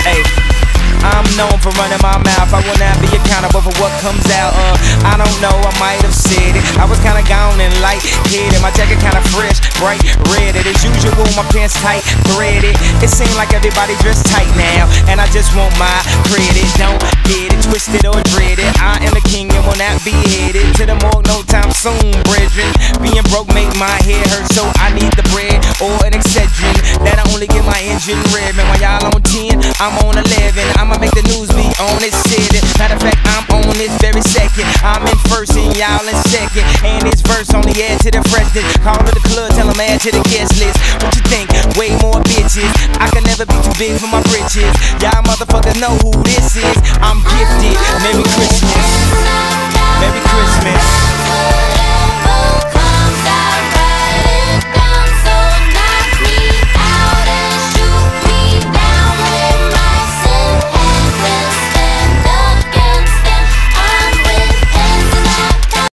Hey, I'm known for running my mouth. I will not be accountable for what comes out. I don't know, I might have said it. I was kinda gone and light-headed. My jacket kinda fresh, bright red. As usual, my pants tight, threaded. It seems like everybody dressed tight now, and I just want my credit. Don't get it twisted or dreaded. I am the king and will not be headed to the morgue no time soon, brethren. Being broke make my head hurt, so I need the bread or an Excedrin that'll only get my engine revving. While y'all on 10, I'm on 11. I'ma make the news be on it, said it. Matter of fact, I'm on this very second. I'm in first and y'all in second. And this verse only add to the freshness. Call to the club, tell them add to the guest list. What you think? Way more bitches. I can never be too big for my britches. Y'all motherfuckers know who this is. I'm gifted. Merry Christmas.